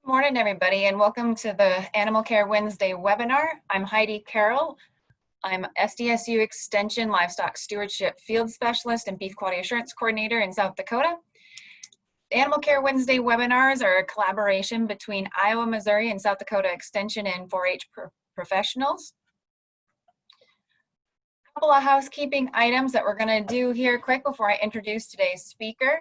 Morning, everybody, and welcome to the Animal Care Wednesday webinar. I'm Heidi Carroll. I'm SDSU Extension Livestock Stewardship Field Specialist and Beef Quality Assurance Coordinator in South Dakota. Animal Care Wednesday webinars are a collaboration between Iowa, Missouri, and South Dakota Extension and 4-H professionals. A couple of housekeeping items that we're going to do here quick before I introduce today's speaker.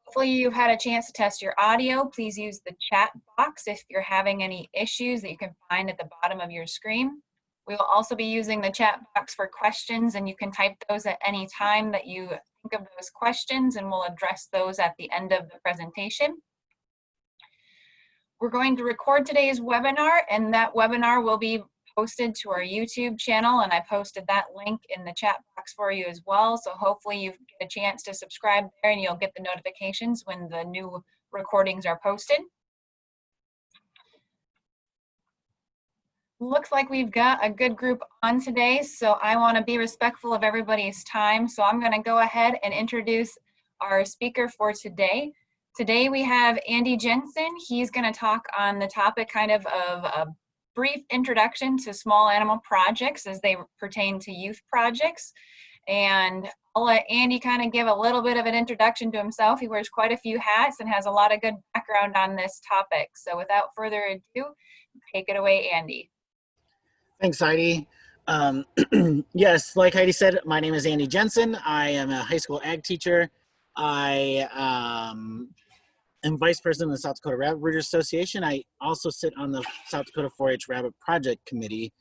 Hopefully you've had a chance to test your audio. Please use the chat box if you're having any issues that you can find at the bottom of your screen. We will also be using the chat box for questions, and you can type those at any time that you think of those questions, and we'll address those at the end of the presentation. We're going to record today's webinar, and that webinar will be posted to our YouTube channel, and I posted that link in the chat box for you as well. So hopefully you get a chance to subscribe there and you'll get the notifications when the new recordings are posted. Looks like we've got a good group on today, so I want to be respectful of everybody's time. So I'm going to go ahead and introduce our speaker for today. Today we have Andy Jensen. He's going to talk on the topic kind of a brief introduction to small animal projects as they pertain to youth projects. And I'll let Andy kind of give a little bit of an introduction to himself. He wears quite a few hats and has a lot of good background on this topic. So without further ado, take it away, Andy. Thanks, Heidi. Yes, like Heidi said, my name is Andy Jensen. I am a high school ag teacher. I am vice president of the South Dakota Rabbit Breeders Association. I also sit on the South Dakota 4-H Rabbit Project Committee,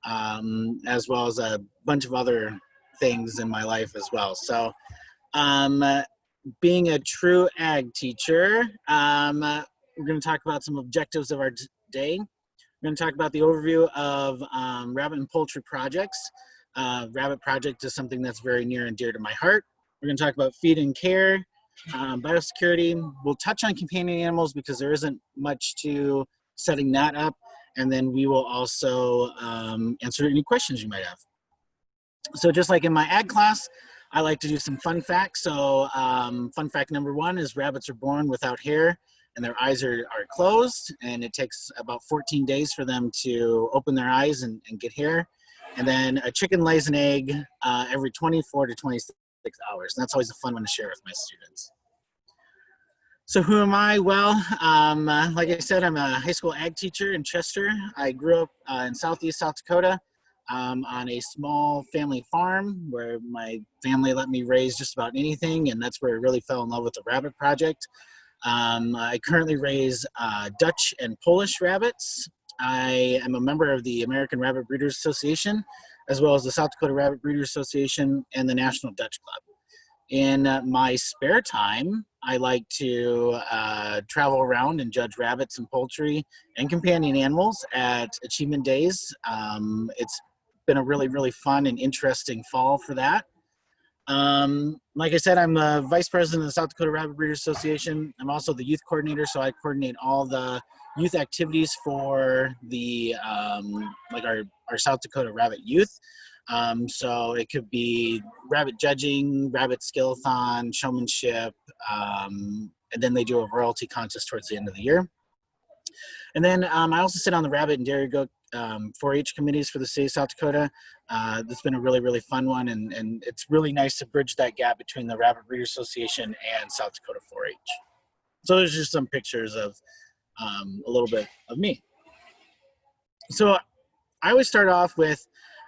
as well as a bunch of other things in my life as well. So being a true ag teacher, we're going to talk about some objectives of our day. We're going to talk about the overview of rabbit and poultry projects. Rabbit project is something that's very near and dear to my heart. We're going to talk about feed and care, biosecurity. We'll touch on companion animals because there isn't much to setting that up. And then we will also answer any questions you might have. So just like in my ag class, I like to do some fun facts. So fun fact number 1 is rabbits are born without hair and their eyes are closed, and it takes about 14 days for them to open their eyes and get hair. And then a chicken lays an egg every 24 to 26 hours. And that's always a fun one to share with my students. So who am I? Well, like I said, I'm a high school ag teacher in Chester. I grew up in southeast South Dakota on a small family farm where my family let me raise just about anything, and that's where I really fell in love with the rabbit project. I currently raise Dutch and Polish rabbits. I am a member of the American Rabbit Breeders Association, as well as the South Dakota Rabbit Breeders Association and the National Dutch Club. In my spare time, I like to travel around and judge rabbits and poultry and companion animals at Achievement Days. It's been a really, really fun and interesting fall for that. Like I said, I'm the vice president of the South Dakota Rabbit Breeders Association. I'm also the youth coordinator, so I coordinate all the youth activities for the like our South Dakota Rabbit Youth. So it could be rabbit judging, rabbit skillathon, showmanship, and then they do a royalty contest towards the end of the year. And then I also sit on the rabbit and dairy goat 4-H committees for the state of South Dakota. That's been a really, really fun one, and it's really nice to bridge that gap between the Rabbit Breeders Association and South Dakota 4-H. So there's just some pictures of a little bit of me. So I always start off with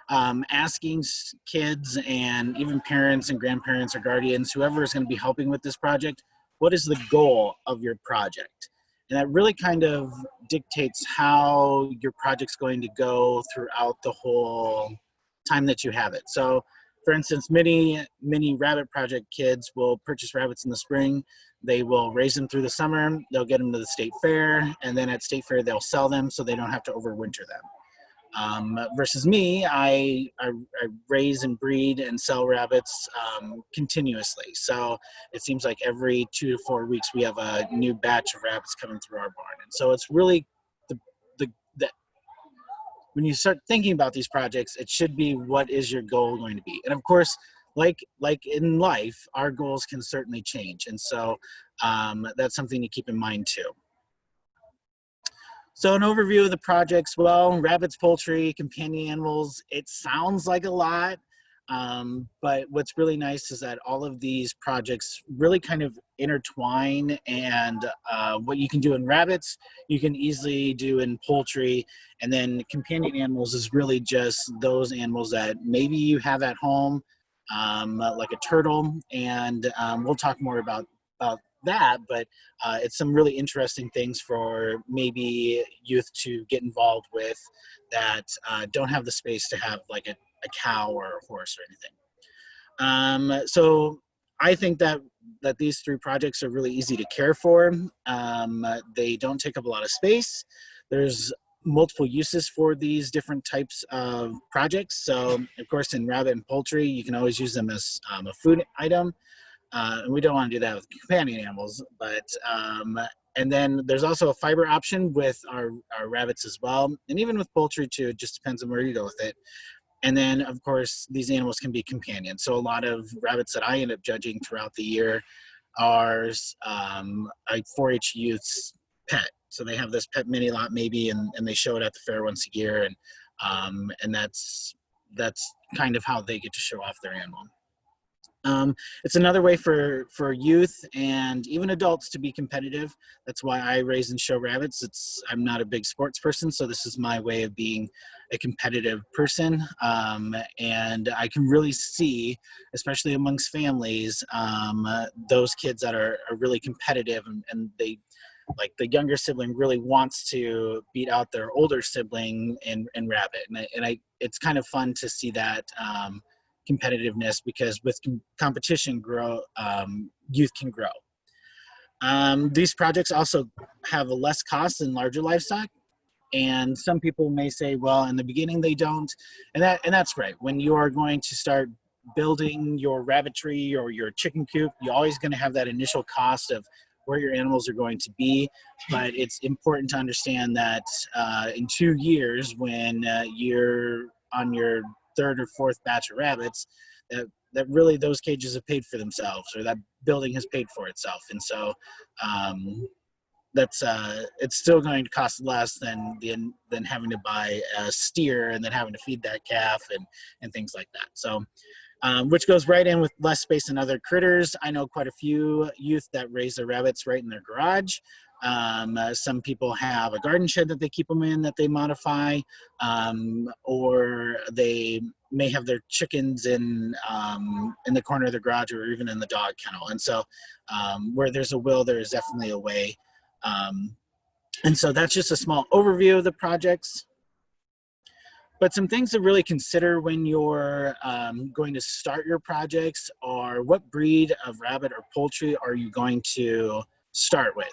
asking kids and even parents and grandparents or guardians, whoever is going to be helping with this project, what is the goal of your project? And that really kind of dictates how your project's going to go throughout the whole time that you have it. So for instance, many rabbit project kids will purchase rabbits in the spring. They will raise them through the summer. They'll get them to the state fair, and then at state fair, they'll sell them so they don't have to overwinter them. Versus me, I raise and breed and sell rabbits continuously. So it seems like every 2 to 4 weeks we have a new batch of rabbits coming through our barn. And so it's really the when you start thinking about these projects, it should be, what is your goal going to be? And of course, like in life, our goals can certainly change. And so that's something to keep in mind too. So an overview of the projects, well, rabbits, poultry, companion animals, it sounds like a lot, but what's really nice is that all of these projects really kind of intertwine, and what you can do in rabbits, you can easily do in poultry, and then companion animals is really just those animals that maybe you have at home, like a turtle, and we'll talk more about that, but it's some really interesting things for maybe youth to get involved with that don't have the space to have like a cow or a horse or anything. So I think that these three projects are really easy to care for. They don't take up a lot of space. There's multiple uses for these different types of projects. So of course in rabbit and poultry, you can always use them as a food item. And we don't want to do that with companion animals, but and then there's also a fiber option with our rabbits as well, and even with poultry too. It just depends on where you go with it. And then of course these animals can be companions. So a lot of rabbits that I end up judging throughout the year are like 4-H youth's pet. So they have this pet mini lot maybe, and they show it at the fair once a year, and that's kind of how they get to show off their animal. It's another way for youth and even adults to be competitive. That's why I raise and show rabbits. I'm not a big sports person, so this is my way of being a competitive person. And I can really see, especially amongst families, those kids that are really competitive, and they, like the younger sibling really wants to beat out their older sibling in rabbit. And it's kind of fun to see that competitiveness, because with competition youth can grow. These projects also have a less cost than larger livestock, and some people may say, well, in the beginning they don't, and that's great. When you are going to start building your rabbitry or your chicken coop, you're always going to have that initial cost of where your animals are going to be, but it's important to understand that in 2 years, when you're on your third or fourth batch of rabbits, that really those cages have paid for themselves, or that building has paid for itself. And so that's it's still going to cost less than having to buy a steer and then having to feed that calf and things like that. So which goes right in with less space than other critters. I know quite a few youth that raise their rabbits right in their garage. Some people have a garden shed that they keep them in that they modify, or they may have their chickens in the corner of the garage, or even in the dog kennel. And so where there's a will, there is definitely a way. And so that's just a small overview of the projects. But some things to really consider when you're going to start your projects are, what breed of rabbit or poultry are you going to start with?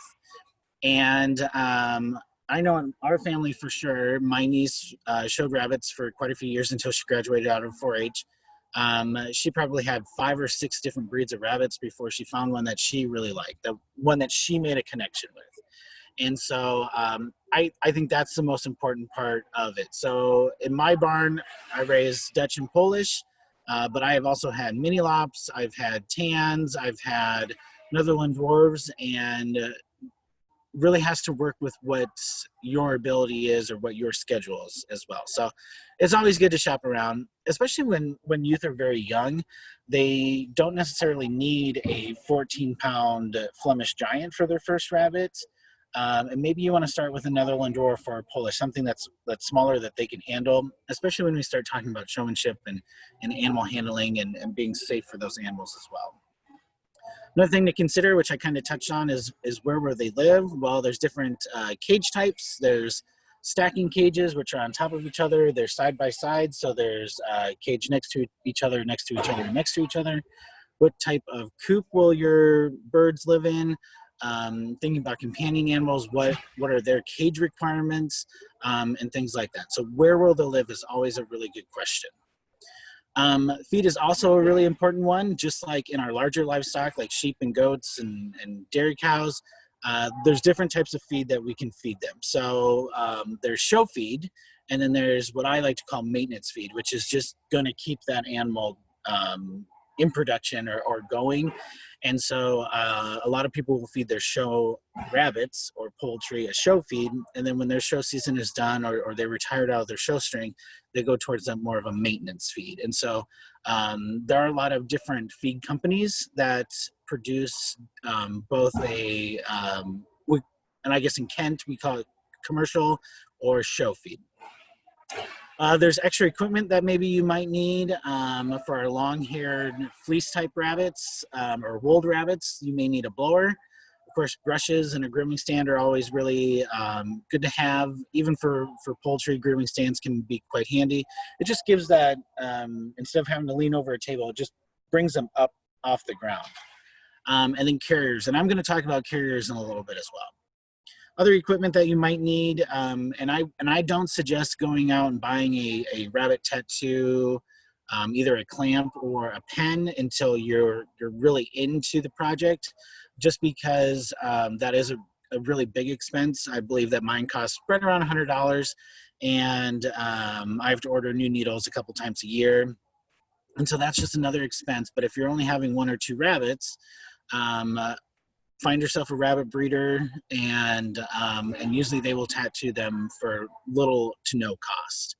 And I know in our family for sure, my niece showed rabbits for quite a few years until she graduated out of 4-H. She probably had 5 or 6 different breeds of rabbits before she found one that she really liked, the one that she made a connection with. And so I think that's the most important part of it. So in my barn, I raise Dutch and Polish, but I have also had mini lops, I've had tans, I've had Netherland dwarves, and really has to work with what your ability is or what your schedule is as well. So it's always good to shop around, especially when youth are very young. They don't necessarily need a 14-pound Flemish giant for their first rabbit. And maybe you want to start with a Netherland dwarf or a Polish, something that's smaller that they can handle, especially when we start talking about showmanship and animal handling and being safe for those animals as well. Another thing to consider, which I kind of touched on, is where will they live? Well, there's different cage types. There's stacking cages, which are on top of each other. They're side by side, so there's a cage next to each other, next to each other, next to each other. What type of coop will your birds live in? Thinking about companion animals, what are their cage requirements, and things like that. So where will they live is always a really good question. Feed is also a really important one. Just like in our larger livestock, like sheep and goats and dairy cows, there's different types of feed that we can feed them. So there's show feed, and then there's what I like to call maintenance feed, which is just going to keep that animal in production or going. And so a lot of people will feed their show rabbits or poultry a show feed, and then when their show season is done or they're retired out of their show string, they go towards that more of a maintenance feed. And so there are a lot of different feed companies that produce both and I guess in Kent we call it commercial or show feed. There's extra equipment that maybe you might need for our long-haired fleece-type rabbits or wooled rabbits. You may need a blower. Of course, brushes and a grooming stand are always really good to have. Even for poultry, grooming stands can be quite handy. It just gives that, instead of having to lean over a table, it just brings them up off the ground. And then carriers, and I'm going to talk about carriers in a little bit as well. Other equipment that you might need, and I don't suggest going out and buying a rabbit tattoo, either a clamp or a pen until you're really into the project, just because that is a really big expense. I believe that mine costs right around $100, and I have to order new needles a couple times a year, and so that's just another expense. But if you're only having 1 or 2 rabbits, find yourself a rabbit breeder, and usually they will tattoo them for little to no cost.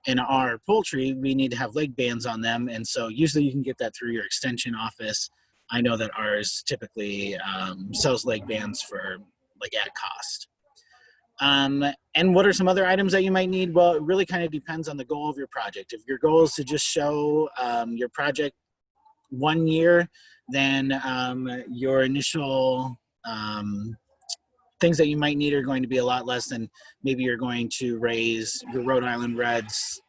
In our poultry, we need to have leg bands on them, and so usually you can get that through your extension office. I know that ours typically sells leg bands for like at cost. And what are some other items that you might need? Well, it really kind of depends on the goal of your project. If your goal is to just show your project 1 year, then your initial things that you might need are going to be a lot less than maybe you're going to raise your Rhode Island Reds.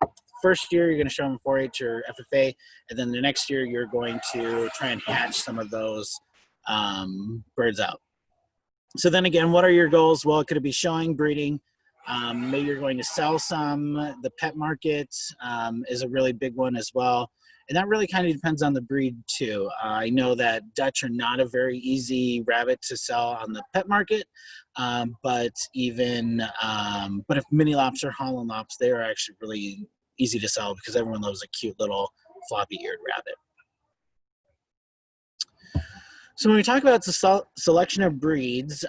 First year, you're going to show them 4-H or FFA, and then the next year, you're going to try and hatch some of those birds out. So then again, what are your goals? Well, it could be showing, breeding. Maybe you're going to sell some. The pet market is a really big one as well. And that really kind of depends on the breed too. I know that Dutch are not a very easy rabbit to sell on the pet market, but if mini lops or Holland lops, they are actually really easy to sell because everyone loves a cute little floppy-eared rabbit. So when we talk about the selection of breeds,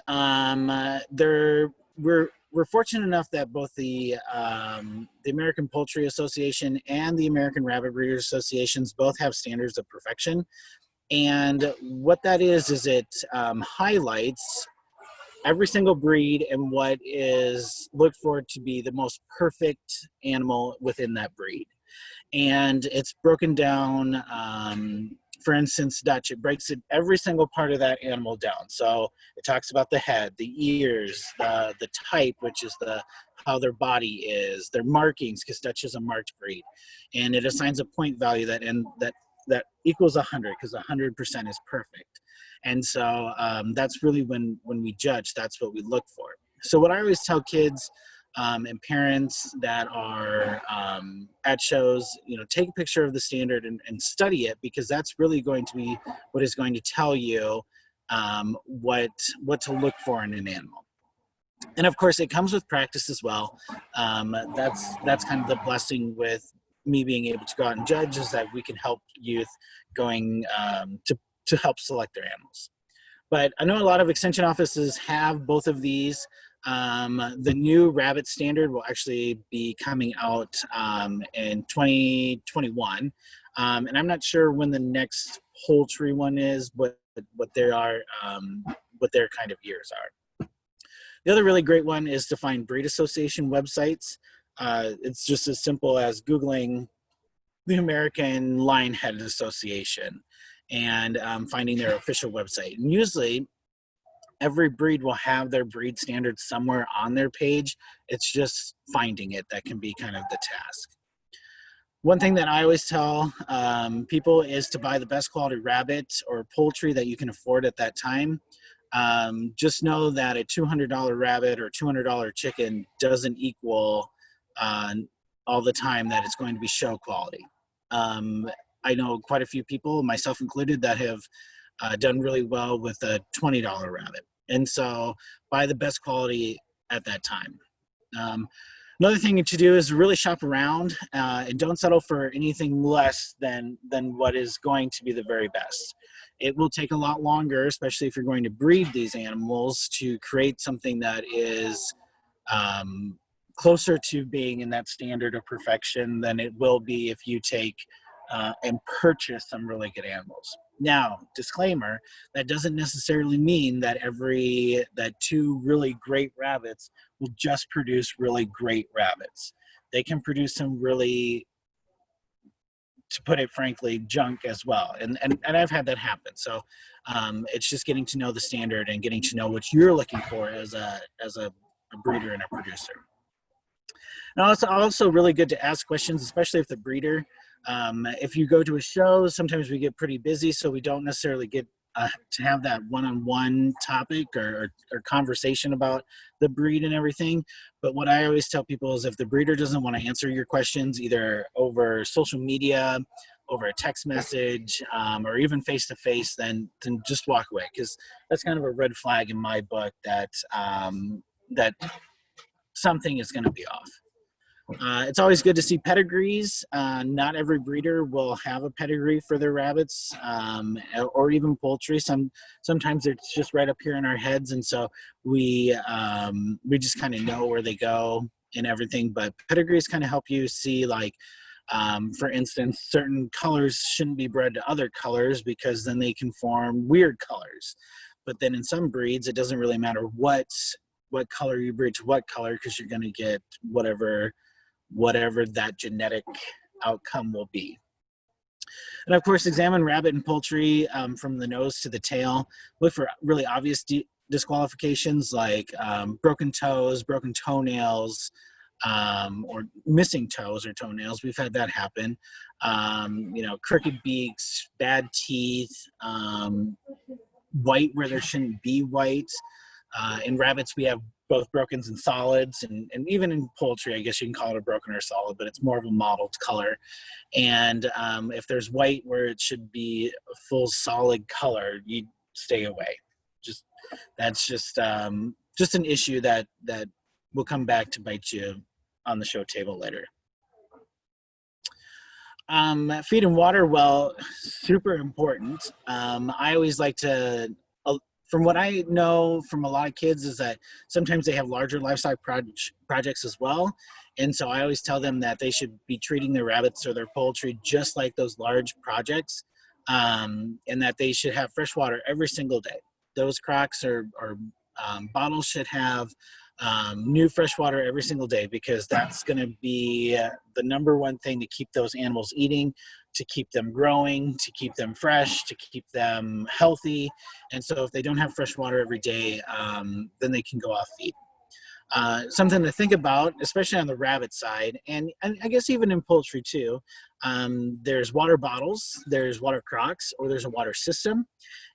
we're fortunate enough that both the American Poultry Association and the American Rabbit Breeders Associations both have standards of perfection. And what that is it highlights every single breed and what is looked for to be the most perfect animal within that breed. And it's broken down, for instance, Dutch, it breaks every single part of that animal down. So it talks about the head, the ears, the type, which is how their body is, their markings, because Dutch is a marked breed. And it assigns a point value that equals 100, because 100% is perfect. And so that's really when we judge, that's what we look for. So what I always tell kids and parents that are at shows, take a picture of the standard and study it, because that's really going to be what is going to tell you what to look for in an animal. And of course, it comes with practice as well. That's kind of the blessing with me being able to go out and judge, is that we can help youth going to help select their animals. But I know a lot of extension offices have both of these. The new rabbit standard will actually be coming out in 2021. And I'm not sure when the next poultry one is, what their kind of years are. The other really great one is to find breed association websites. It's just as simple as Googling the American Lionhead Association and finding their official website. And usually every breed will have their breed standard somewhere on their page. It's just finding it that can be kind of the task. One thing that I always tell people is to buy the best quality rabbit or poultry that you can afford at that time. Just know that a $200 rabbit or $200 chicken doesn't equal all the time that it's going to be show quality. I know quite a few people, myself included, that have done really well with a $20 rabbit. And so buy the best quality at that time. Another thing to do is really shop around and don't settle for anything less than what is going to be the very best. It will take a lot longer, especially if you're going to breed these animals, to create something that is closer to being in that standard of perfection than it will be if you take and purchase some really good animals. Now, disclaimer, that doesn't necessarily mean that that two really great rabbits will just produce really great rabbits. They can produce some really, to put it frankly, junk as well. And I've had that happen. So it's just getting to know the standard and getting to know what you're looking for as a breeder and a producer. Now, it's also really good to ask questions, especially if the breeder, if you go to a show, sometimes we get pretty busy, so we don't necessarily get to have that one-on-one topic or conversation about the breed and everything. But what I always tell people is if the breeder doesn't want to answer your questions, either over social media, over a text message, or even face-to-face, then just walk away, because that's kind of a red flag in my book that that something is going to be off. It's always good to see pedigrees. Not every breeder will have a pedigree for their rabbits, or even poultry. Sometimes it's just right up here in our heads, and so we just kind of know where they go and everything. But pedigrees kind of help you see, like, for instance, certain colors shouldn't be bred to other colors because then they can form weird colors. But then in some breeds, it doesn't really matter what color you breed to what color, because you're going to get whatever that genetic outcome will be. And of course, examine rabbit and poultry from the nose to the tail. Look for really obvious disqualifications, like broken toes, broken toenails, or missing toes or toenails. We've had that happen. Crooked beaks, bad teeth, white where there shouldn't be white. In rabbits, we have both brokens and solids, and even in poultry, I guess you can call it a broken or solid, but it's more of a mottled color. And if there's white where it should be a full solid color, you stay away. That's just an issue that will come back to bite you on the show table later. Feed and water well, super important. I always like to, from what I know from a lot of kids, is that sometimes they have larger livestock projects as well. And so I always tell them that they should be treating their rabbits or their poultry just like those large projects, and that they should have fresh water every single day. Those crocks or bottles should have new fresh water every single day, because that's going to be the number one thing to keep those animals eating, to keep them growing, to keep them fresh, to keep them healthy. And so if they don't have fresh water every day, then they can go off feed. Something to think about, especially on the rabbit side, and I guess even in poultry too, there's water bottles, there's water crocks, or there's a water system.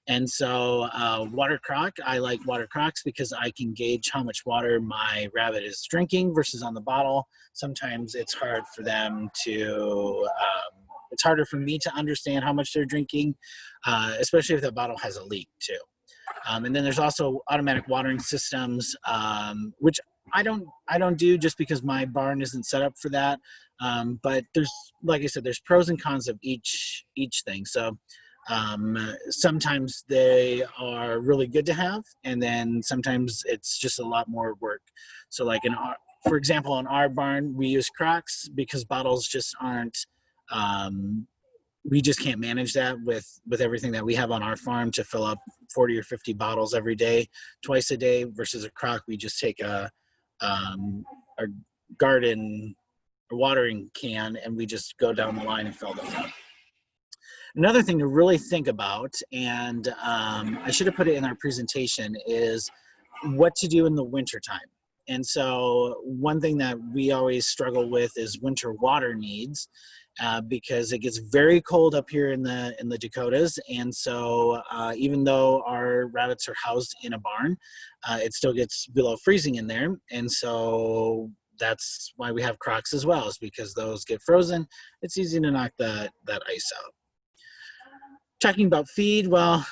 And so water crock, I like water crocks because I can gauge how much water my rabbit is drinking versus on the bottle. Sometimes it's hard for them to, it's harder for me to understand how much they're drinking, especially if the bottle has a leak too. And then there's also automatic watering systems, which I don't do just because my barn isn't set up for that. But there's, like I said, there's pros and cons of each thing. So sometimes they are really good to have, and then sometimes it's just a lot more work. So like for example, in our barn, we use crocks because bottles just aren't, we just can't manage that with everything that we have on our farm to fill up 40 or 50 bottles every day, twice a day, versus a crock. We just take a garden watering can and we just go down the line and fill them up. Another thing to really think about, and I should have put it in our presentation, is what to do in the winter time. And so one thing that we always struggle with is winter water needs, because it gets very cold up here in the Dakotas. And so even though our rabbits are housed in a barn, it still gets below freezing in there. And so that's why we have crocks as well, is because those get frozen. It's easy to knock that ice out. Talking about feed, well,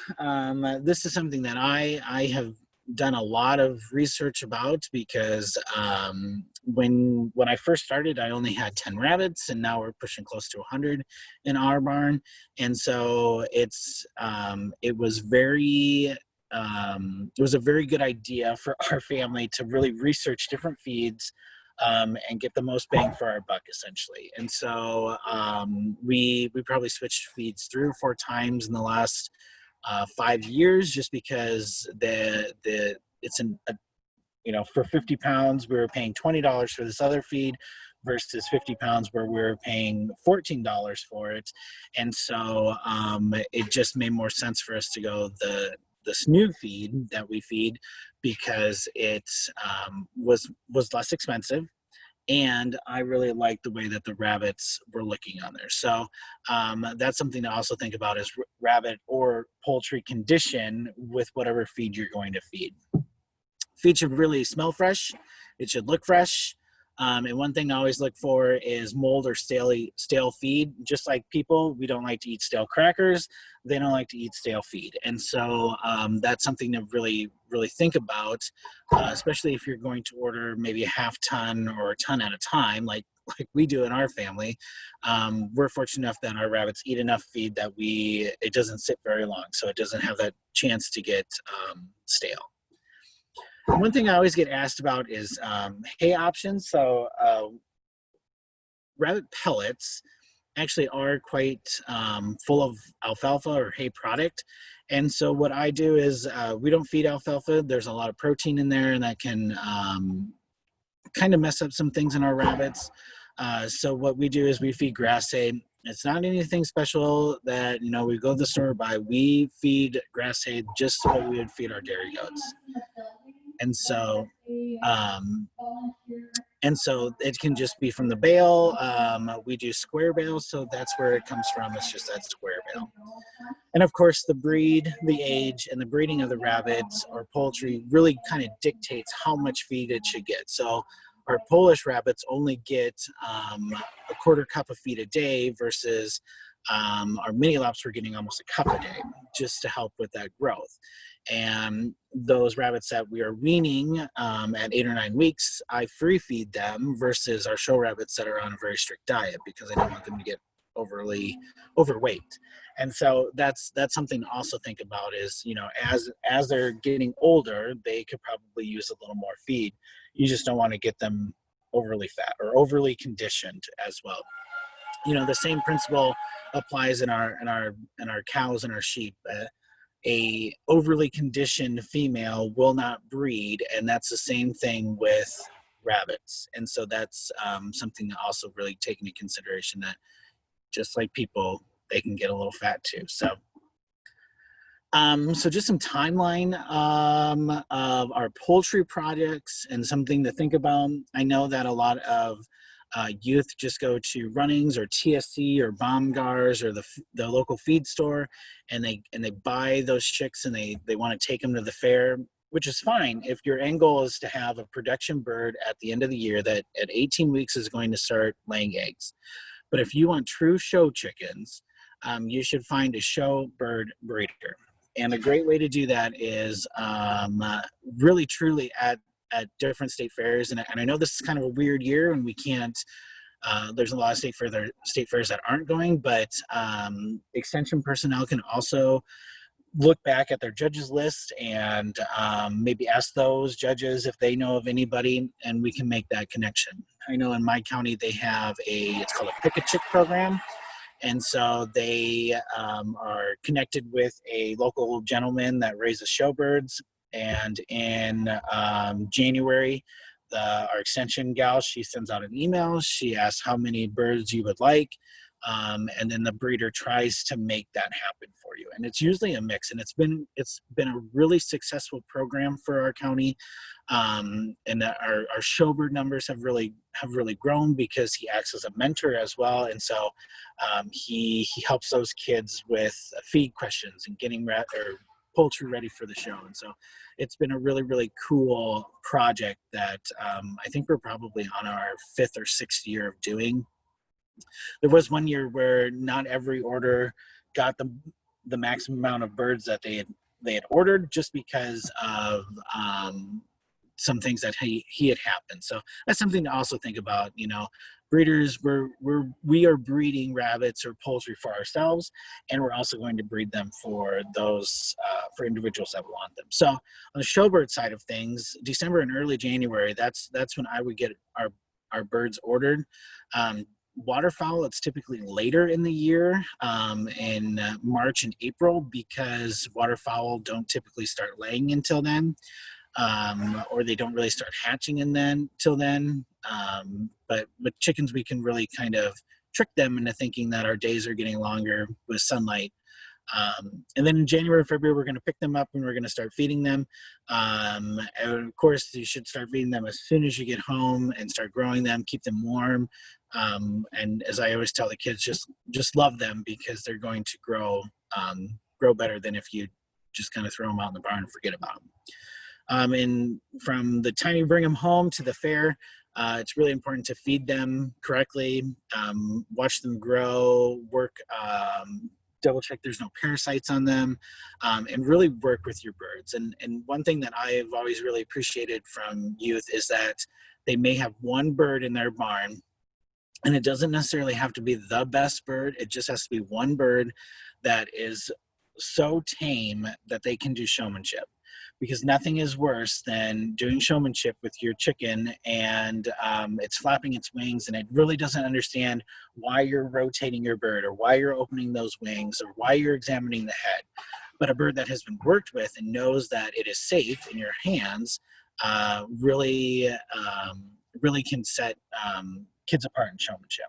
this is something that I have done a lot of research about, because when I first started, I only had 10 rabbits, and now we're pushing close to 100 in our barn. And so it was a very good idea for our family to really research different feeds and get the most bang for our buck, essentially. And so we probably switched feeds 3 or 4 times in the last 5 years, just because for 50 pounds we were paying $20 for this other feed versus 50 pounds where we were paying $14 for it. And so it just made more sense for us to go this new feed that we feed, because it was less expensive, and I really liked the way that the rabbits were looking on there. So that's something to also think about, is rabbit or poultry condition with whatever feed you're going to feed. Feed should really smell fresh. It should look fresh. And one thing I always look for is mold or stale feed. Just like people, we don't like to eat stale crackers. They don't like to eat stale feed. And so that's something to really, really think about, especially if you're going to order maybe a half ton or a ton at a time, like we do in our family. We're fortunate enough that our rabbits eat enough feed that it doesn't sit very long, so it doesn't have that chance to get stale. One thing I always get asked about is hay options. So rabbit pellets actually are quite full of alfalfa or hay product. And so what I do is we don't feed alfalfa. There's a lot of protein in there, and that can kind of mess up some things in our rabbits. So what we do is we feed grass hay. It's not anything special that, we go to the store and buy. We feed grass hay just what we would feed our dairy goats. And so it can just be from the bale. We do square bale, so that's where it comes from. It's just that square bale. And of course, the breed, the age, and the breeding of the rabbits or poultry really kind of dictates how much feed it should get. So our Polish rabbits only get a quarter cup of feed a day versus our mini lops were getting almost a cup a day, just to help with that growth. And those rabbits that we are weaning at 8 or 9 weeks, I free feed them versus our show rabbits that are on a very strict diet, because I don't want them to get overly overweight. And so that's something to also think about is, as they're getting older, they could probably use a little more feed. You just don't want to get them overly fat or overly conditioned as well. The same principle applies in our cows and our sheep. A overly conditioned female will not breed, and that's the same thing with rabbits. And so that's something to also really take into consideration, that just like people, they can get a little fat too. So just some timeline of our poultry projects and something to think about. I know that a lot of youth just go to Runnings or TSC or Baumgars or the local feed store, and they buy those chicks, and they want to take them to the fair, which is fine if your end goal is to have a production bird at the end of the year that at 18 weeks is going to start laying eggs. But if you want true show chickens, you should find a show bird breeder. And a great way to do that is really truly at different state fairs. And I know this is kind of a weird year, and we can't, there's a lot of state fairs that aren't going, but extension personnel can also look back at their judges list and maybe ask those judges if they know of anybody, and we can make that connection. I know in my county they have it's called a Pick a Chick program. And so they are connected with a local gentleman that raises showbirds. And in January, our extension gal, she sends out an email. She asks how many birds you would like. And then the breeder tries to make that happen for you. And it's usually a mix. And it's been a really successful program for our county. And our showbird numbers have really grown because he acts as a mentor as well. And so he helps those kids with feed questions and getting poultry ready for the show. And so it's been a really, really cool project that I think we're probably on our 5th or 6th year of doing. There was one year where not every order got the maximum amount of birds that they they had ordered, just because of some things that he had happened. So that's something to also think about. You know, breeders, we are breeding rabbits or poultry for ourselves, and we're also going to breed them for those for individuals that want them. So on the showbird side of things, December and early January, that's when I would get our birds ordered. Waterfowl, it's typically later in the year, in March and April, because waterfowl don't typically start laying until then. Or they don't really start hatching till then. But chickens, we can really kind of trick them into thinking that our days are getting longer with sunlight. And then in January, February, we're going to pick them up and we're going to start feeding them. And of course, you should start feeding them as soon as you get home and start growing them, keep them warm. And as I always tell the kids, just love them, because they're going to grow better than if you just kind of throw them out in the barn and forget about them. And from the time you bring them home to the fair, it's really important to feed them correctly, watch them grow, work, double check there's no parasites on them, and really work with your birds. And one thing that I've always really appreciated from youth is that they may have one bird in their barn, and it doesn't necessarily have to be the best bird. It just has to be one bird that is so tame that they can do showmanship. Because nothing is worse than doing showmanship with your chicken and it's flapping its wings and it really doesn't understand why you're rotating your bird or why you're opening those wings or why you're examining the head. But a bird that has been worked with and knows that it is safe in your hands really can set kids apart in showmanship.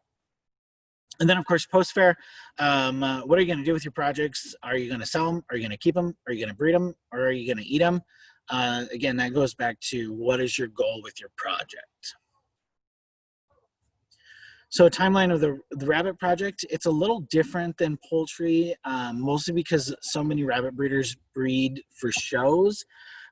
And then, of course, post-fair, what are you going to do with your projects? Are you going to sell them? Are you going to keep them? Are you going to breed them? Or are you going to eat them? Again, that goes back to what is your goal with your project? So a timeline of the rabbit project, it's a little different than poultry, mostly because so many rabbit breeders breed for shows.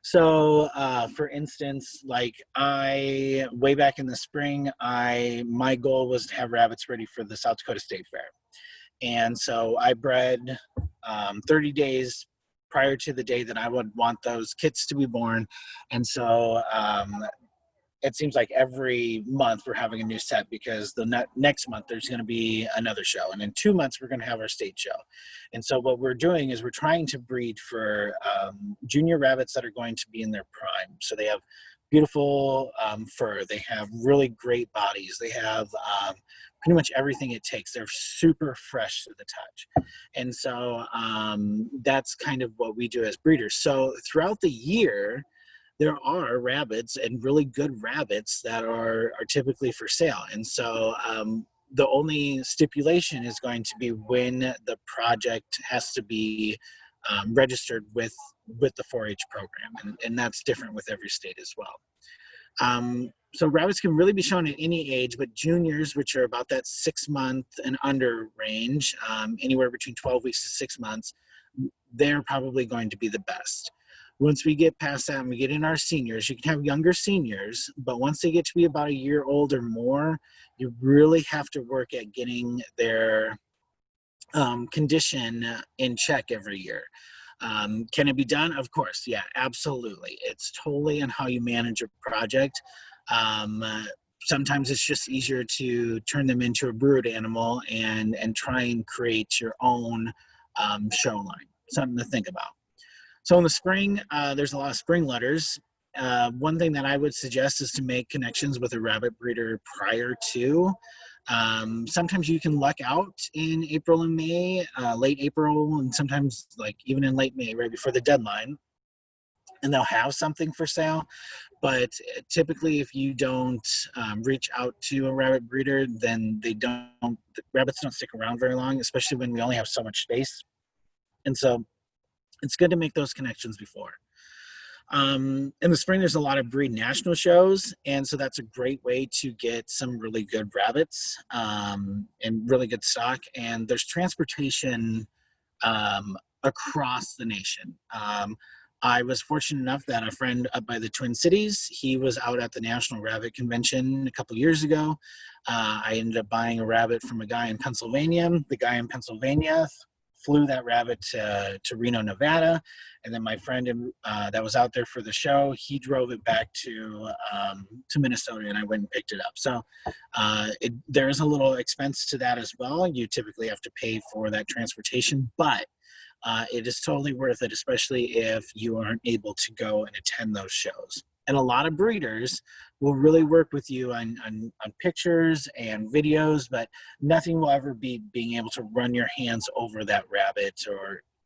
So for instance, like way back in the spring, my goal was to have rabbits ready for the South Dakota State Fair. And so I bred 30 days prior to the day that I would want those kits to be born. And so it seems like every month we're having a new set, because the next month there's going to be another show, and in 2 months we're going to have our state show. And so what we're doing is we're trying to breed for junior rabbits that are going to be in their prime. So they have beautiful fur, they have really great bodies, they have pretty much everything it takes. They're super fresh to the touch. And so that's kind of what we do as breeders. So throughout the year, there are rabbits, and really good rabbits, that are typically for sale. And so the only stipulation is going to be when the project has to be registered with the 4-H program. And that's different with every state as well. So rabbits can really be shown at any age, but juniors, which are about that 6 month and under range, anywhere between 12 weeks to 6 months, they're probably going to be the best. Once we get past that and we get in our seniors, you can have younger seniors, but once they get to be about a year old or more, you really have to work at getting their condition in check every year. Can it be done? Of course, yeah, absolutely. It's totally on how you manage a project. Sometimes it's just easier to turn them into a brood animal and try and create your own show line. Something to think about. So in the spring, there's a lot of spring litters. One thing that I would suggest is to make connections with a rabbit breeder prior to. Sometimes you can luck out in April and May, late April, and sometimes like even in late May, right before the deadline, and they'll have something for sale. But typically, if you don't reach out to a rabbit breeder, then the rabbits don't stick around very long, especially when we only have so much space. And so it's good to make those connections before. In the spring, there's a lot of breed national shows, and so that's a great way to get some really good rabbits and really good stock. And there's transportation across the nation. I was fortunate enough that a friend up by the Twin Cities, he was out at the National Rabbit Convention a couple years ago. I ended up buying a rabbit from a guy in Pennsylvania. The guy in Pennsylvania flew that rabbit to Reno, Nevada. And then my friend that was out there for the show, he drove it back to Minnesota, and I went and picked it up. So there is a little expense to that as well. You typically have to pay for that transportation, but it is totally worth it, especially if you aren't able to go and attend those shows. And a lot of breeders will really work with you on pictures and videos, but nothing will ever be being able to run your hands over that rabbit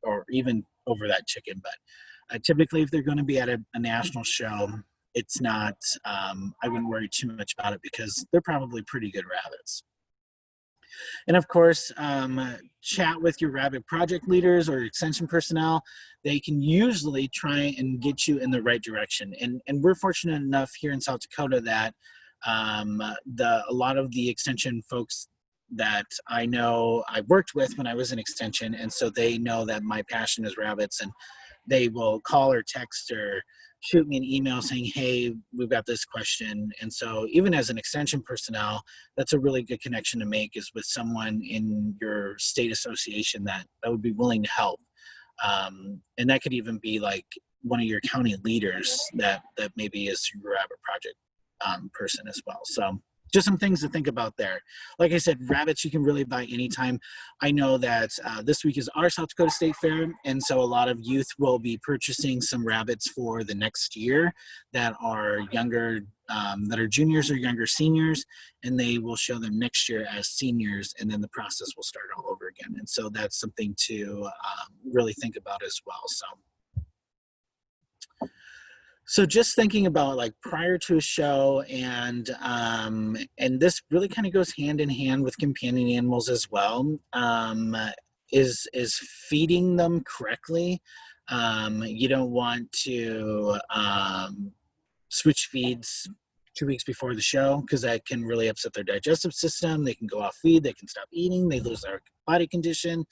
or even over that chicken. But typically, if they're going to be at a national show, it's not, I wouldn't worry too much about it because they're probably pretty good rabbits. And of course, chat with your rabbit project leaders or extension personnel. They can usually try and get you in the right direction. And we're fortunate enough here in South Dakota that a lot of the extension folks that I know I worked with when I was in extension, and so they know that my passion is rabbits, and they will call or text or shoot me an email saying, hey, we've got this question. And so even as an extension personnel, that's a really good connection to make, is with someone in your state association that would be willing to help. And that could even be like one of your county leaders that maybe is your rabbit project person as well. So just some things to think about there. Like I said, rabbits you can really buy anytime. I know that this week is our South Dakota State Fair, and so a lot of youth will be purchasing some rabbits for the next year that are younger, that are juniors or younger seniors, and they will show them next year as seniors, and then the process will start all over again. And so that's something to really think about as well. So just thinking about like prior to a show, and this really kind of goes hand in hand with companion animals as well, is feeding them correctly. You don't want to switch feeds 2 weeks before the show, because that can really upset their digestive system. They can go off feed, they can stop eating, they lose their body condition.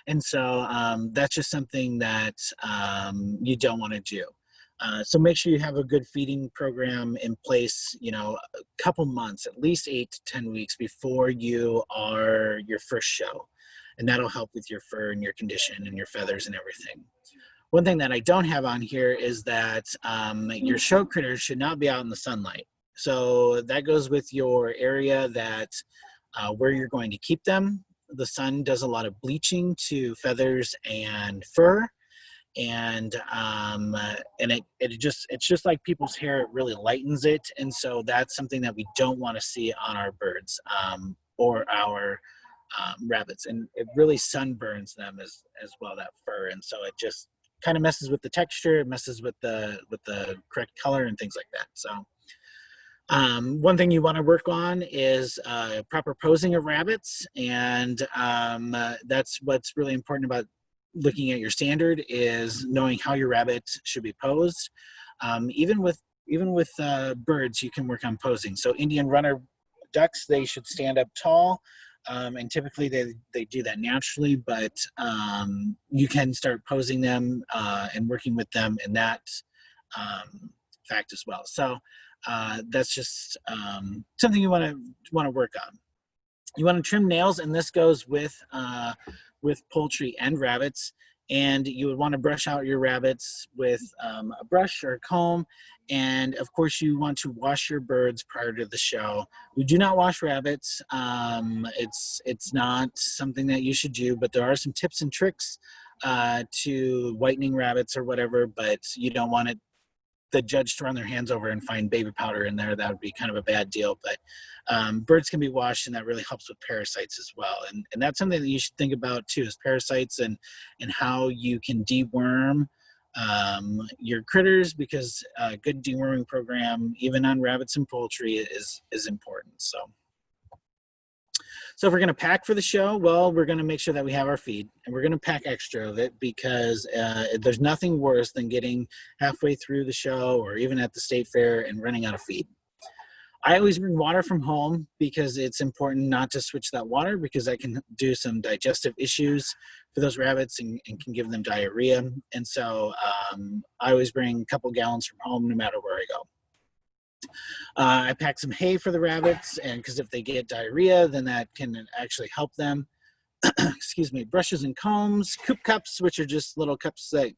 And so that's just something that you don't want to do. So make sure you have a good feeding program in place, a couple months, at least 8 to 10 weeks before you are your first show. And that'll help with your fur and your condition and your feathers and everything. One thing that I don't have on here is that your show critters should not be out in the sunlight. So that goes with your area that where you're going to keep them. The sun does a lot of bleaching to feathers and fur. And it's just like people's hair, it really lightens it. And so that's something that we don't want to see on our birds or our rabbits. And it really sunburns them as well, that fur. And so it just kind of messes with the texture, it messes with the correct color and things like that. So one thing you want to work on is proper posing of rabbits. And that's what's really important about looking at your standard, is knowing how your rabbit should be posed. Even with birds, you can work on posing. So Indian runner ducks, they should stand up tall, and typically they do that naturally, but you can start posing them and working with them in that fact as well. So that's just something you want to work on. You want to trim nails, and this goes with poultry and rabbits. And you would want to brush out your rabbits with a brush or a comb. And of course, you want to wash your birds prior to the show. We do not wash rabbits. It's not something that you should do, but there are some tips and tricks to whitening rabbits or whatever, but you don't want the judge to run their hands over and find baby powder in there. That would be kind of a bad deal. But birds can be washed, and that really helps with parasites as well. And that's something that you should think about too, is parasites and how you can deworm your critters, because a good deworming program, even on rabbits and poultry, is important. So if we're going to pack for the show, well, we're going to make sure that we have our feed, and we're going to pack extra of it, because there's nothing worse than getting halfway through the show or even at the state fair and running out of feed. I always bring water from home, because it's important not to switch that water, because that can do some digestive issues for those rabbits and can give them diarrhea. And so I always bring a couple gallons from home no matter where I go. I pack some hay for the rabbits, and because if they get diarrhea, then that can actually help them. excuse me, brushes and combs, coop cups, which are just little cups that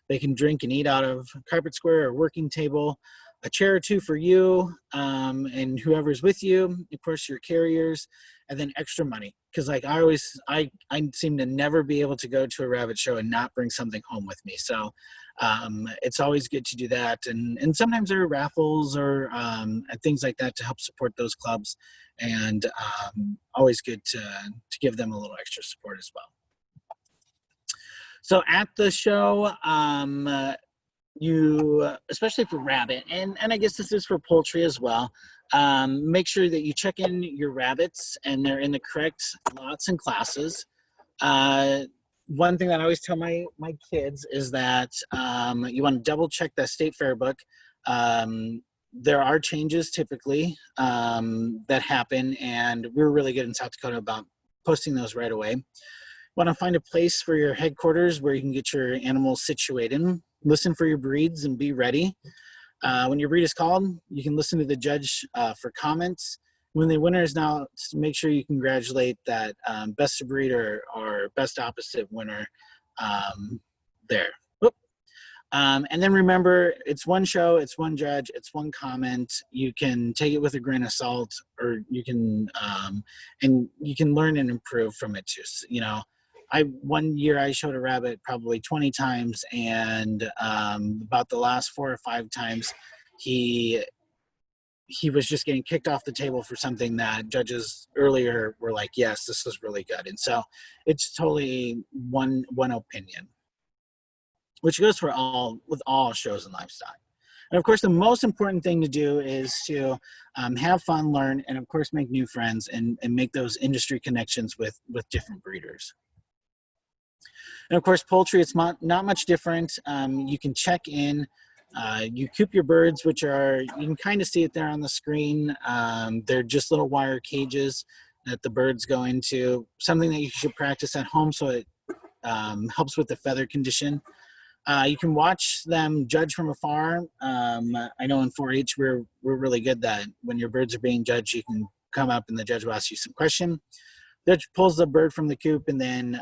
they can drink and eat out of, carpet square or working table, a chair or two for you and whoever's with you, of course your carriers, and then extra money. Because like I seem to never be able to go to a rabbit show and not bring something home with me. So it's always good to do that. And sometimes there are raffles or things like that to help support those clubs. And always good to give them a little extra support as well. So at the show, you, especially for rabbit, and I guess this is for poultry as well, make sure that you check in your rabbits and they're in the correct lots and classes. One thing that I always tell my kids is that you want to double check that state fair book. There are changes typically that happen, and we're really good in South Dakota about posting those right away. Want to find a place for your headquarters where you can get your animals situated. Listen for your breeds and be ready. When your breed is called, you can listen to the judge for comments. When the winner is now, make sure you congratulate that best of breed or best opposite winner there. And then remember, it's one show, it's one judge, it's one comment. You can take it with a grain of salt, or you can and you can learn and improve from it too. You know, one year I showed a rabbit probably 20 times, and about the last 4 or 5 times he was just getting kicked off the table for something that judges earlier were like, yes, this was really good. And so it's totally one opinion, which goes for with all shows and livestock. And of course, the most important thing to do is to have fun, learn, and of course, make new friends and make those industry connections with different breeders. And of course, poultry, it's not much different. You can check in, you coop your birds, which are, you can kind of see it there on the screen. They're just little wire cages that the birds go into, something that you should practice at home so it helps with the feather condition. You can watch them judge from afar. I know in 4-H we're really good that when your birds are being judged, you can come up and the judge will ask you some question. The judge pulls the bird from the coop, and then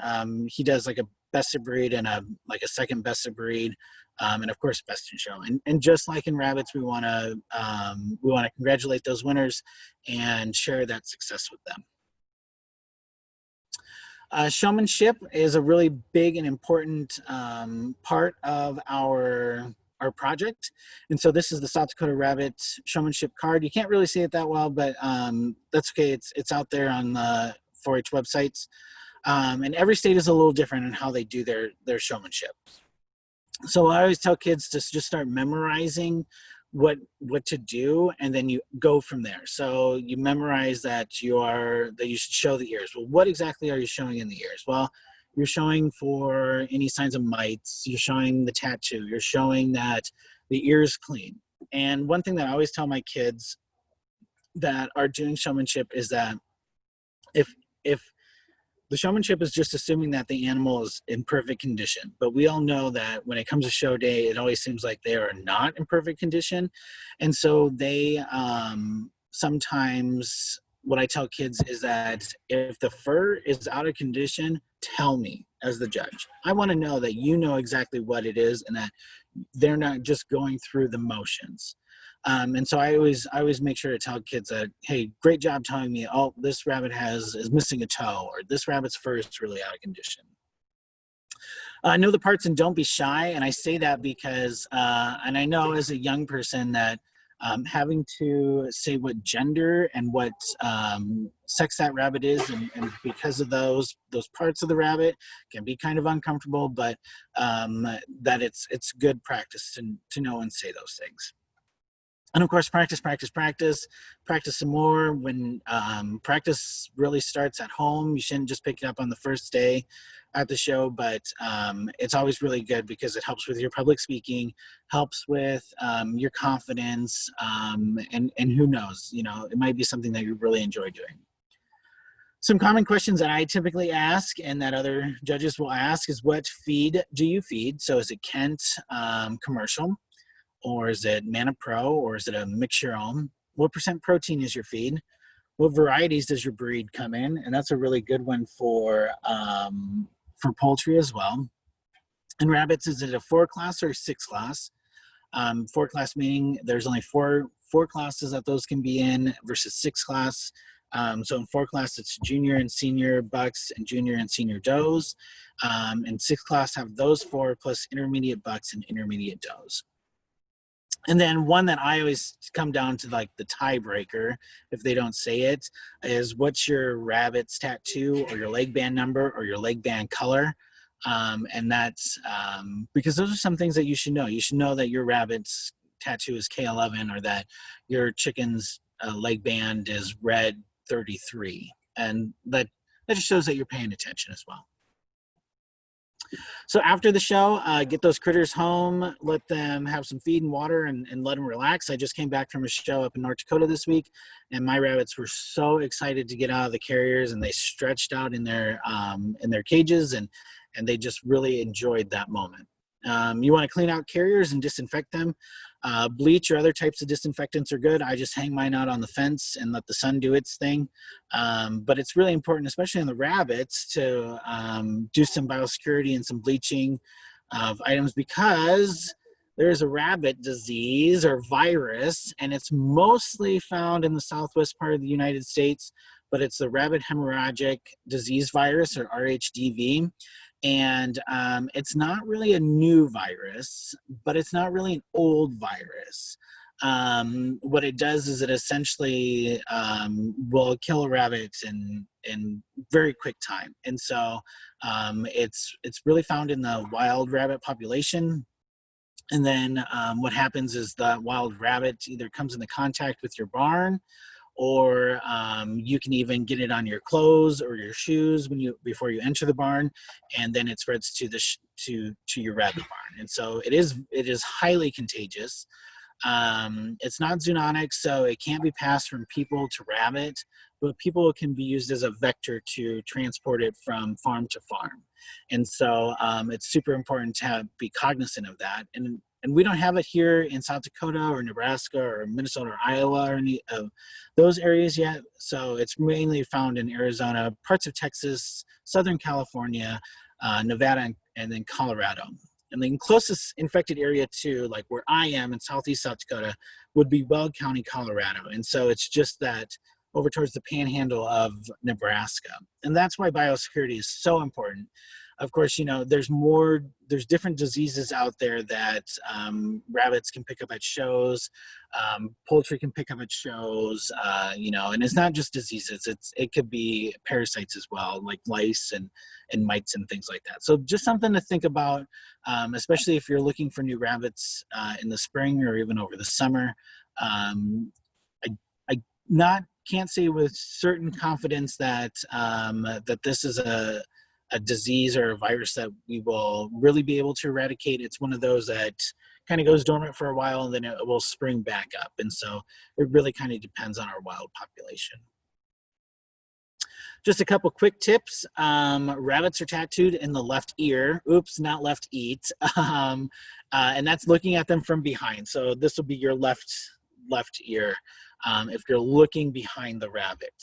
he does like a best of breed and a second best of breed, and of course best in show. And just like in rabbits, we want to congratulate those winners and share that success with them. Showmanship is a really big and important part of our project. And so this is the South Dakota Rabbit Showmanship card. You can't really see it that well, but that's okay. It's out there on the 4-H websites. And every state is a little different in how they do their showmanship. So I always tell kids to just start memorizing what to do, and then you go from there. So you memorize that you should show the ears. Well, what exactly are you showing in the ears? Well, you're showing for any signs of mites, you're showing the tattoo, you're showing that the ear is clean. And one thing that I always tell my kids that are doing showmanship is that if the showmanship is just assuming that the animal is in perfect condition, but we all know that when it comes to show day, it always seems like they are not in perfect condition. And so they sometimes, what I tell kids is that if the fur is out of condition, tell me as the judge. I want to know that you know exactly what it is and that they're not just going through the motions. And so I always make sure to tell kids that, hey, great job telling me, oh, this rabbit is missing a toe, or this rabbit's fur is really out of condition. Know the parts and don't be shy. And I say that because, and I know as a young person that having to say what gender and what sex that rabbit is, and because of those parts of the rabbit can be kind of uncomfortable, but that it's good practice to know and say those things. And of course, practice some more. When practice really starts at home, you shouldn't just pick it up on the first day at the show, but it's always really good because it helps with your public speaking, helps with your confidence, and who knows, it might be something that you really enjoy doing. Some common questions that I typically ask and that other judges will ask is, what feed do you feed? So is it Kent commercial? Or is it Mana Pro, or is it a mix your own? What % protein is your feed? what varieties does your breed come in? And that's a really good one for poultry as well. And rabbits, is it a 4-class or 6-class? 4-class meaning there's only four classes that those can be in versus 6-class. So in 4-class, it's junior and senior bucks and junior and senior does. And 6-class have those 4 plus intermediate bucks and intermediate does. And then one that I always come down to, like the tiebreaker, if they don't say it, is what's your rabbit's tattoo or your leg band number or your leg band color. And that's because those are some things that you should know. You should know that your rabbit's tattoo is K11 or that your chicken's leg band is red 33. And that just shows that you're paying attention as well. So after the show, get those critters home, let them have some feed and water and let them relax. I just came back from a show up in North Dakota this week, and my rabbits were so excited to get out of the carriers, and they stretched out in their cages, and they just really enjoyed that moment. You want to clean out carriers and disinfect them. Bleach or other types of disinfectants are good. I just hang mine out on the fence and let the sun do its thing. But it's really important, especially in the rabbits, to do some biosecurity and some bleaching of items, because there's a rabbit disease or virus, and it's mostly found in the southwest part of the United States, but it's the rabbit hemorrhagic disease virus, or RHDV. And it's not really a new virus, but it's not really an old virus. What it does is it essentially will kill a rabbit in very quick time. And so it's really found in the wild rabbit population. And then what happens is the wild rabbit either comes into contact with your barn, or you can even get it on your clothes or your shoes before you enter the barn, and then it spreads to your rabbit barn. And so it is highly contagious. It's not zoonotic, so it can't be passed from people to rabbit, but people can be used as a vector to transport it from farm to farm. And so it's super important to be cognizant of that. And we don't have it here in South Dakota or Nebraska or Minnesota or Iowa or any of those areas yet. So it's mainly found in Arizona, parts of Texas, Southern California, Nevada, and then Colorado. And the closest infected area to, like where I am in Southeast South Dakota, would be Weld County, Colorado. And so it's just that over towards the panhandle of Nebraska. And that's why biosecurity is so important. Of course, there's different diseases out there that rabbits can pick up at shows, poultry can pick up at shows, and it's not just diseases, it could be parasites as well, like lice and mites and things like that. So just something to think about, especially if you're looking for new rabbits in the spring or even over the summer. I can't say with certain confidence that that this is a disease or a virus that we will really be able to eradicate. It's one of those that kind of goes dormant for a while and then it will spring back up. And so it really kind of depends on our wild population. Just a couple quick tips. Rabbits are tattooed in the left ear. Oops, not left eat. And that's looking at them from behind. So this will be your left ear if you're looking behind the rabbit.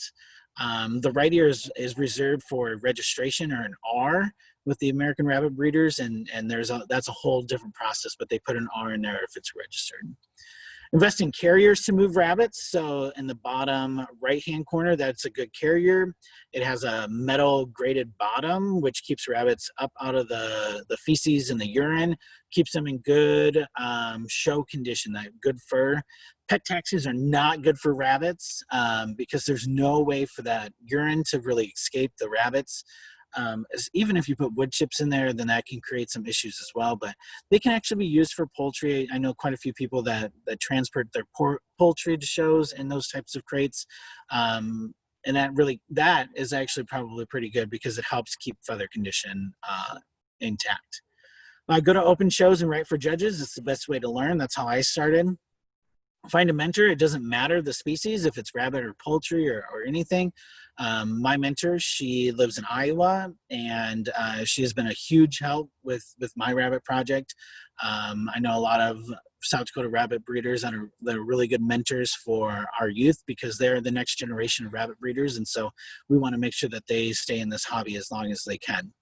The right ear is reserved for registration, or an R, with the American rabbit breeders, and that's a whole different process, but they put an R in there if it's registered. Invest in carriers to move rabbits. So in the bottom right-hand corner, that's a good carrier. It has a metal grated bottom, which keeps rabbits up out of the feces and the urine, keeps them in good show condition, that good fur. Pet taxis are not good for rabbits because there's no way for that urine to really escape the rabbits. Even if you put wood chips in there, then that can create some issues as well, but they can actually be used for poultry. I know quite a few people that transport their poultry to shows in those types of crates. And that is actually probably pretty good because it helps keep feather condition intact. Go to open shows and write for judges. It's the best way to learn. That's how I started. Find a mentor. It doesn't matter the species, if it's rabbit or poultry or anything. My mentor, she lives in Iowa, and she has been a huge help with my rabbit project. I know a lot of South Dakota rabbit breeders that are really good mentors for our youth because they're the next generation of rabbit breeders. And so we want to make sure that they stay in this hobby as long as they can.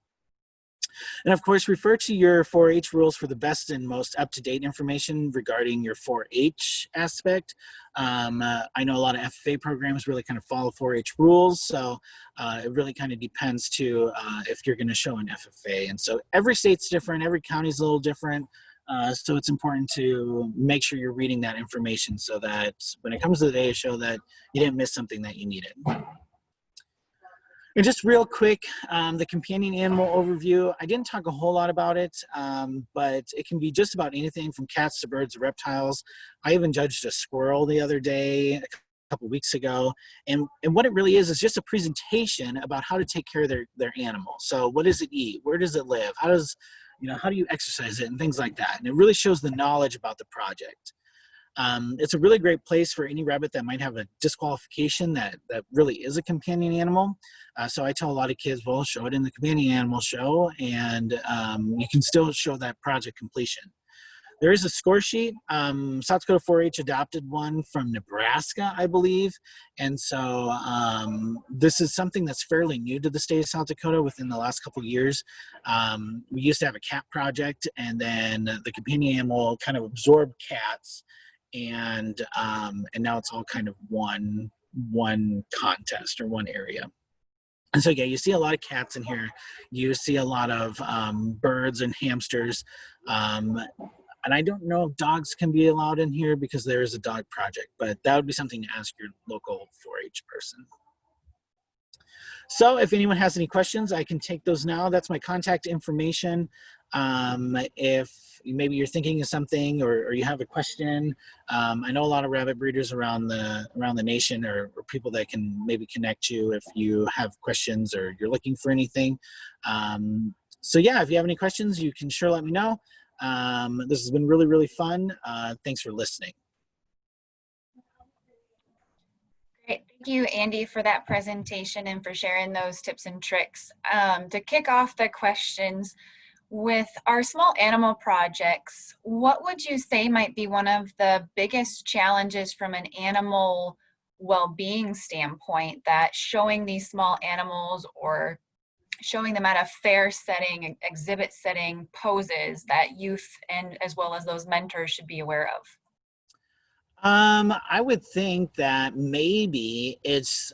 And of course, refer to your 4-H rules for the best and most up-to-date information regarding your 4-H aspect. I know a lot of FFA programs really kind of follow 4-H rules, so it really kind of depends to if you're going to show an FFA. And so every state's different, every county's a little different, so it's important to make sure you're reading that information so that when it comes to the day of show that you didn't miss something that you needed. And just real quick, the companion animal overview. I didn't talk a whole lot about it, but it can be just about anything from cats to birds to reptiles. I even judged a squirrel the other day, a couple weeks ago. And what it really is just a presentation about how to take care of their animal. So what does it eat? Where does it live? How do you exercise it and things like that. And it really shows the knowledge about the project. It's a really great place for any rabbit that might have a disqualification that really is a companion animal. So I tell a lot of kids, well, show it in the companion animal show, and you can still show that project completion. There is a score sheet. South Dakota 4-H adopted one from Nebraska, I believe. And so this is something that's fairly new to the state of South Dakota within the last couple of years. We used to have a cat project, and then the companion animal kind of absorbed cats. And now it's all kind of one contest or one area. And so, yeah, you see a lot of cats in here. You see a lot of birds and hamsters. And I don't know if dogs can be allowed in here because there is a dog project, but that would be something to ask your local 4-H person. So if anyone has any questions, I can take those now. That's my contact information. If maybe you're thinking of something or you have a question, I know a lot of rabbit breeders around the nation or people that can maybe connect you if you have questions or you're looking for anything. So yeah, if you have any questions, you can sure let me know. This has been really, really fun. Thanks for listening. Great. Thank you, Andy, for that presentation and for sharing those tips and tricks. To kick off the questions, with our small animal projects, what would you say might be one of the biggest challenges from an animal well-being standpoint that showing these small animals or showing them at a fair setting, exhibit setting, poses that youth and as well as those mentors should be aware of? I would think that maybe it's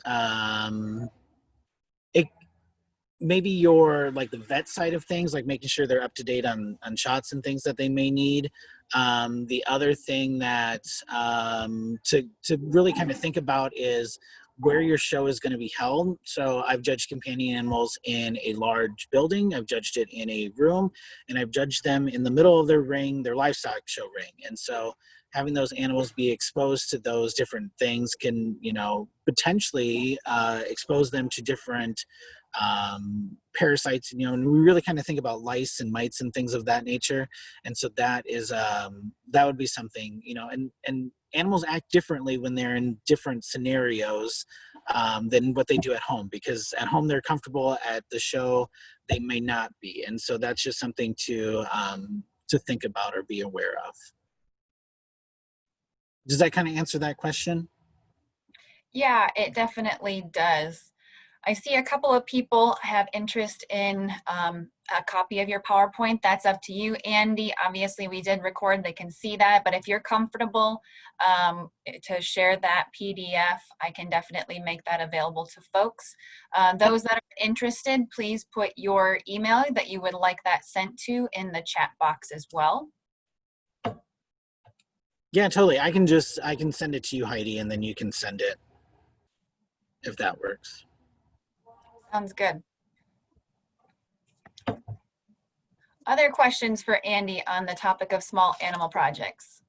maybe your like the vet side of things, like making sure they're up to date on shots and things that they may need. The other thing that to really kind of think about is where your show is going to be held. So I've judged companion animals in a large building, I've judged it in a room, and I've judged them in the middle of their ring, their livestock show ring. And so having those animals be exposed to those different things can, potentially expose them to different parasites, and we really kind of think about lice and mites and things of that nature. And so that is that would be something, and animals act differently when they're in different scenarios than what they do at home, because at home they're comfortable, at the show they may not be. And so that's just something to think about or be aware of. Does that kind of answer that question? Yeah, it definitely does. I see a couple of people have interest in a copy of your PowerPoint. That's up to you, Andy. Obviously, we did record, they can see that, but if you're comfortable to share that PDF, I can definitely make that available to folks. Those that are interested, please put your email that you would like that sent to in the chat box as well. Yeah, totally. I can send it to you, Heidi, and then you can send it if that works. Sounds good. Other questions for Andy on the topic of small animal projects?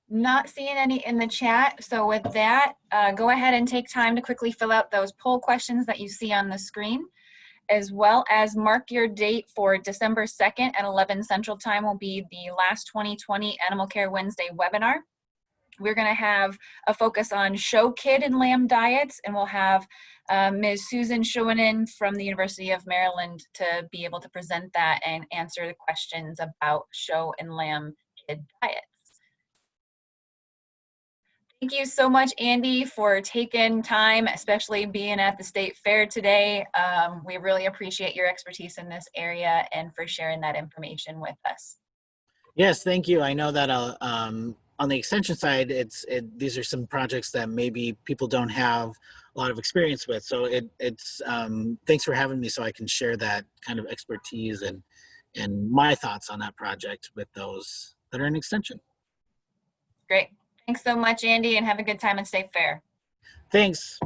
Not seeing any in the chat. So with that, go ahead and take time to quickly fill out those poll questions that you see on the screen. as well as mark your date for December 2nd at 11 Central Time will be the last 2020 Animal Care Wednesday webinar. We're going to have a focus on show kid and lamb diets, and we'll have Ms. Susan Schoenen from the University of Maryland to be able to present that and answer the questions about show and lamb kid diets. Thank you so much, Andy, for taking time, especially being at the State Fair today. We really appreciate your expertise in this area and for sharing that information with us. Yes, thank you. I know that on the extension side, these are some projects that maybe people don't have a lot of experience with. So it's thanks for having me so I can share that kind of expertise and my thoughts on that project with those that are in extension. Great. Thanks so much, Andy, and have a good time at State Fair. Thanks.